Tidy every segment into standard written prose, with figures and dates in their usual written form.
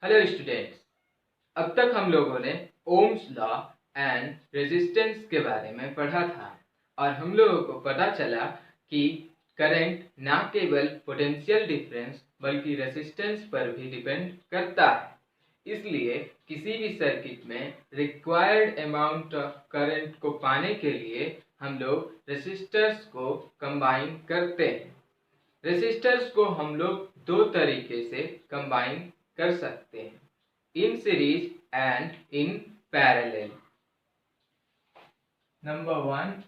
Hello students, अब तक हम लोगों ने ओम्स लॉ एंड रेजिस्टेंस के बारे में पढ़ा था और हम लोगों को पता चला कि करंट ना केवल पोटेंशियल डिफरेंस बल्कि रेजिस्टेंस पर भी डिपेंड करता है। इसलिए किसी भी सर्किट में रिक्वायर्ड अमाउंट ऑफ करंट को पाने के लिए हम लोग रेसिस्टर्स को कंबाइन करते हैं। रेसिस्टर्स को हम लोग दो तरीके से कंबाइन कर सकते हैं, in series and in parallel. Number 1,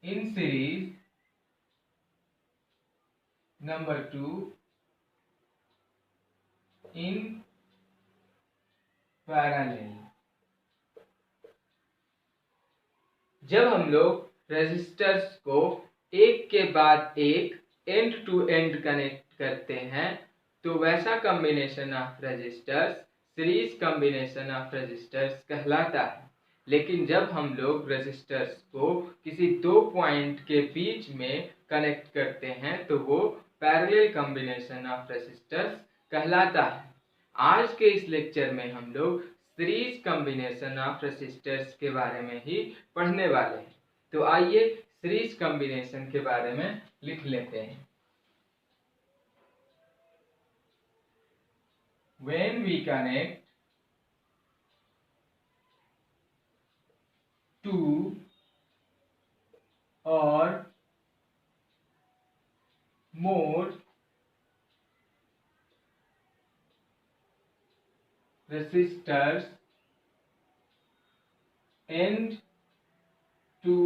in series. Number 2, in parallel. जब हम लोग रेसिस्टर्स को एक के बाद एक एंड टू एंड कनेक्ट करते हैं तो वैसा combination of resistors series combination of resistors कहलाता है। लेकिन जब हम लोग रेसिस्टर्स को किसी दो पॉइंट के बीच में कनेक्ट करते हैं तो वो पैरेलल कॉम्बिनेशन ऑफ रेसिस्टर्स कहलाता है। आज के इस लेक्चर में हम लोग सीरीज कॉम्बिनेशन ऑफ रेसिस्टर्स के बारे में ही पढ़ने वाले हैं। तो आइए सीरीज कॉम्बिनेशन के बारे में लिख लेते हैं। When we connect two or more resistors end to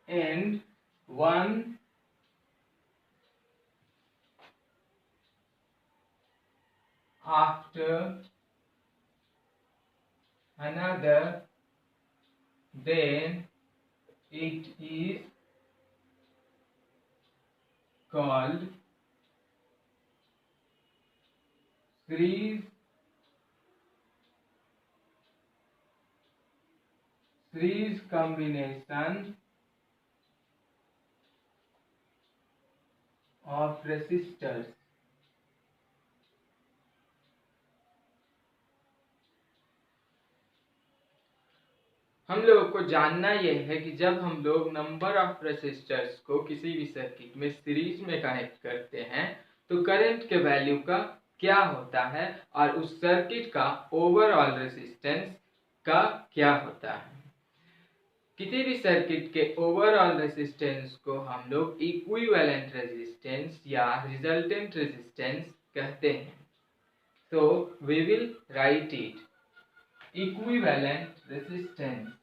end, one after another, then it is called series combination of resistors। हम लोगों को जानना यह है कि जब हम लोग नंबर ऑफ रेसिस्टर्स को किसी भी सर्किट में सीरीज में कनेक्ट करते हैं तो करंट के वैल्यू का क्या होता है और उस सर्किट का ओवरऑल रेजिस्टेंस का क्या होता है। किसी भी सर्किट के ओवरऑल रेजिस्टेंस को हम लोग इक्विवेलेंट रेजिस्टेंस या रिजल्टेंट रेजिस्टेंस कहते हैं। तो we will write it equivalent resistance.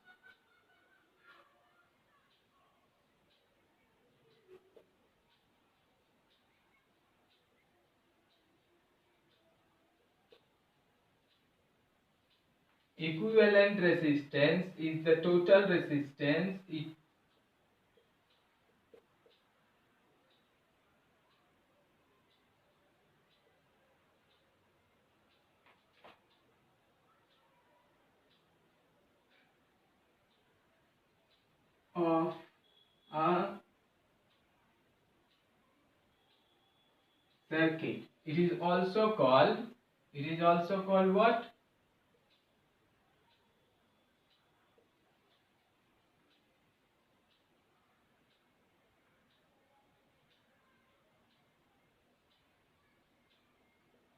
Equivalent resistance is the total resistance of a circuit. It is also called what?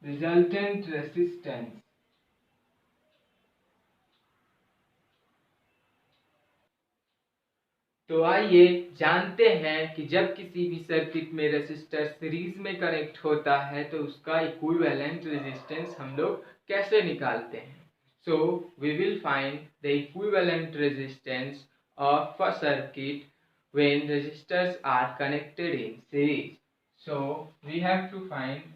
Resultant resistance। तो आइए जानते हैं कि जब किसी भी सर्किट में रेसिस्टर सीरीज में कनेक्ट होता है तो उसका इक्विवेलेंट रेजिस्टेंस हम लोग कैसे निकालते हैं। So we will find the equivalent resistance of a circuit when resistors are connected in series. So we have to find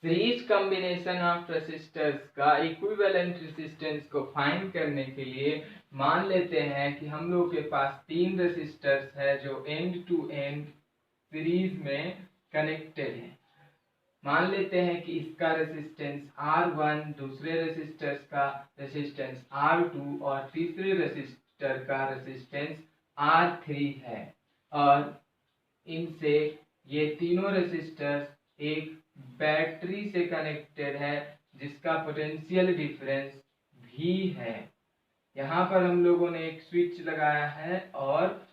series combination of resistors का इक्विवेलेंट रेजिस्टेंस को फाइंड करने के लिए मान लेते हैं कि हम लोग के पास तीन रेसिस्टर्स है जो एंड टू एंड सीरीज में कनेक्टेड है। मान लेते हैं कि इसका रेसिस्टेंस R1, दूसरे रेसिस्टर्स का रेसिस्टेंस R2 और तीसरे रेसिस्टर का रेसिस्टेंस R3 है, और इनसे ये तीनों रेसिस्टर्स एक बैटरी से कनेक्टेड है जिसका पोटेंशियल डिफरेंस V है। यहाँ पर हम लोगों ने एक स्विच लगाया है और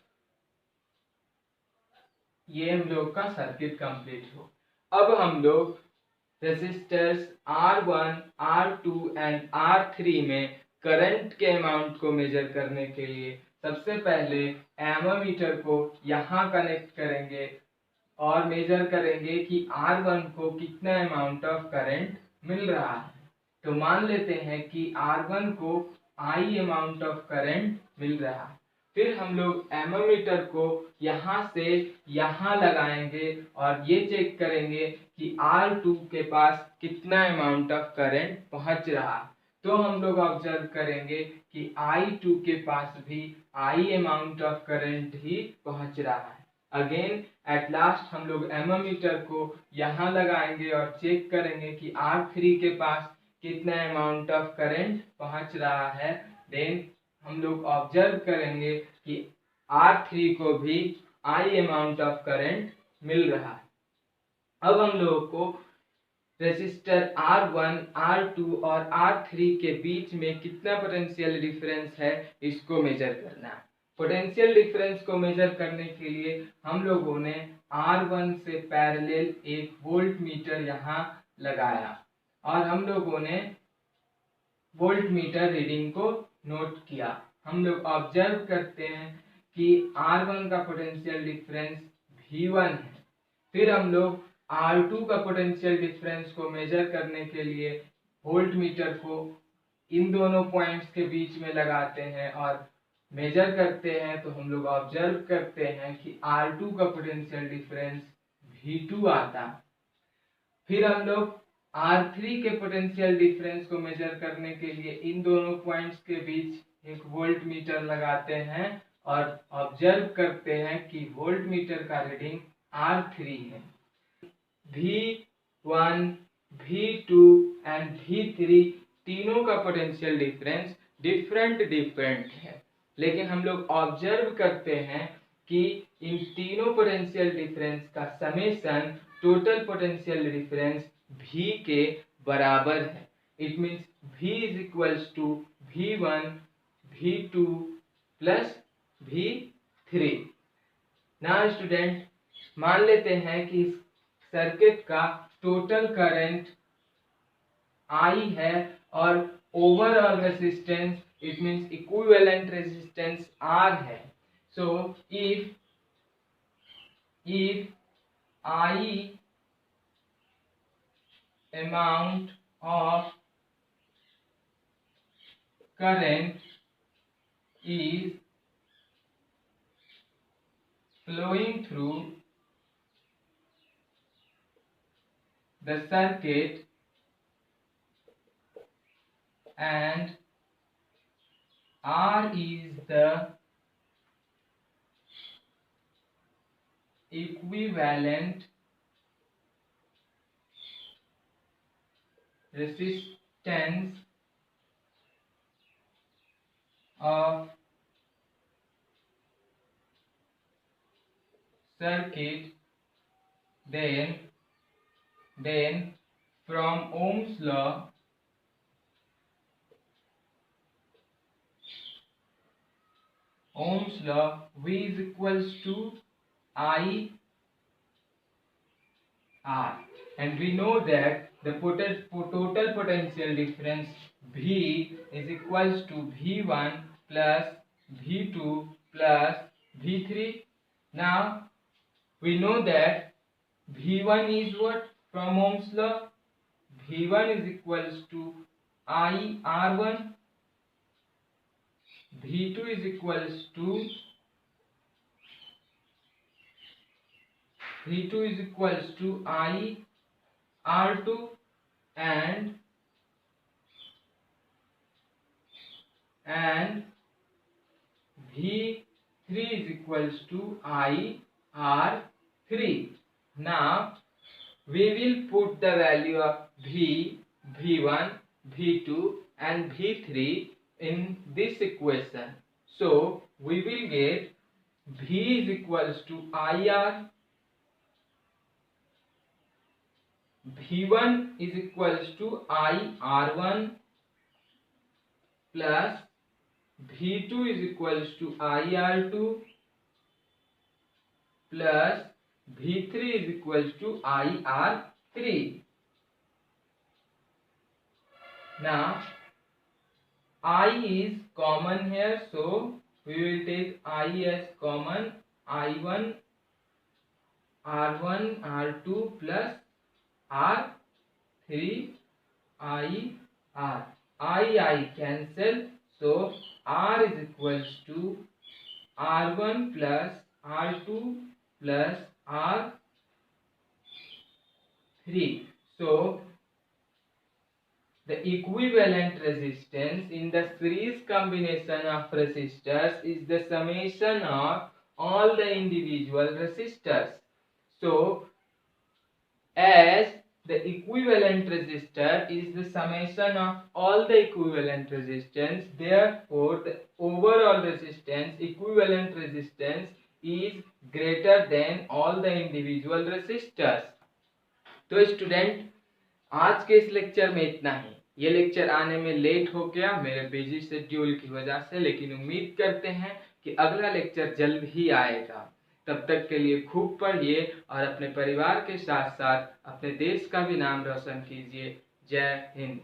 ये हम लोग का सर्किट कंप्लीट हो। अब हम लोग resistors R1, R2 and R3 में करंट के अमाउंट को मेजर करने के लिए सबसे पहले एमोमीटर को यहाँ कनेक्ट करेंगे और मेजर करेंगे कि R1 को कितना अमाउंट ऑफ करंट मिल रहा है। तो मान लेते हैं कि R1 को I अमाउंट ऑफ करंट मिल रहा है। फिर हम लोग एमोमीटर को यहाँ से यहाँ लगाएंगे और ये चेक करेंगे कि R2 के पास कितना अमाउंट ऑफ करंट पहुंच रहा है। तो हम लोग ऑब्जर्व करेंगे कि I2 के पास भी I अमाउंट ऑफ करंट ही पहुंच रहा है। अगेन एट लास्ट हम लोग एमोमीटर को यहाँ लगाएंगे और चेक करेंगे कि R3 के पास कितना अमाउंट ऑफ करंट पहुंच रहा है। देन हम लोग ऑब्जर्व करेंगे कि R3 को भी I अमाउंट ऑफ करंट मिल रहा है। अब हम लोगों को रेसिस्टर R1, R2 और R3 के बीच में कितना पोटेंशियल डिफरेंस है इसको मेजर करना है। पोटेंशियल डिफरेंस को मेजर करने के लिए हम लोगों ने R1 से पैरेलल एक वोल्ट मीटर यहाँ लगाया और हम लोगों ने वोल्ट मीटर रीडिंग को नोट किया। हम लोग ऑब्जर्व करते हैं कि R1 का पोटेंशियल डिफरेंस V1 है। फिर हम लोग R2 का पोटेंशियल डिफरेंस को मेजर करने के लिए वोल्ट मीटर को इन दोनों पॉइंट्स के बीच में लगाते हैं और मेजर करते हैं। तो हम लोग ऑब्जर्व करते हैं कि R2 का पोटेंशियल डिफरेंस V2 आता है। फिर हम लोग R3 के पोटेंशियल डिफरेंस को मेजर करने के लिए इन दोनों पॉइंट्स के बीच एक वोल्ट मीटर लगाते हैं और ऑब्जर्व करते हैं कि वोल्ट मीटर का रीडिंग R3 है। V1, V2 एंड V3 तीनों का पोटेंशियल डिफरेंस डिफरेंट है, लेकिन हम लोग ऑब्जर्व करते हैं कि इन तीनों पोटेंशियल डिफरेंस का summation total potential difference V के बराबर है। It means V is equals to V1, V2 plus V3। Now student, मान लेते हैं कि इस सर्किट का टोटल करंट I है और overall resistance it means equivalent resistance R है। So if I amount of current is flowing through the circuit and R is the equivalent resistance of circuit, then from Ohm's law V is equals to I R, and we know that the total potential difference V is equals to V1 plus V2 plus V3. Now we know that V1 is what? From Ohm's law, V1 is equals to I R1, V2 is equals to I R2 and V3 is equals to IR3. Now we will put the value of V, V1, V2 and V3 in this equation. So we will get V is equals to IR, V1 is equals to IR1 plus V2 is equals to IR2 plus V3 is equals to IR3. Now I is common here, so we will take I as common. I1, R1, R2 plus R3, I cancel, so R is equals to R1 plus R2 plus R3. So the equivalent resistance in the series combination of resistors is the summation of all the individual resistors. So as the equivalent resistor is the summation of all the equivalent resistance, therefore the overall resistance, equivalent resistance, is greater than all the individual resistors. तो student आज के इस lecture में इतना ही। ये lecture आने में late हो गया मेरे बिजी शेड्यूल की वजह से, लेकिन उम्मीद करते हैं कि अगला लेक्चर जल्द ही आएगा। तब तक के लिए खूब पढ़िए और अपने परिवार के साथ साथ अपने देश का भी नाम रोशन कीजिए। जय हिंद।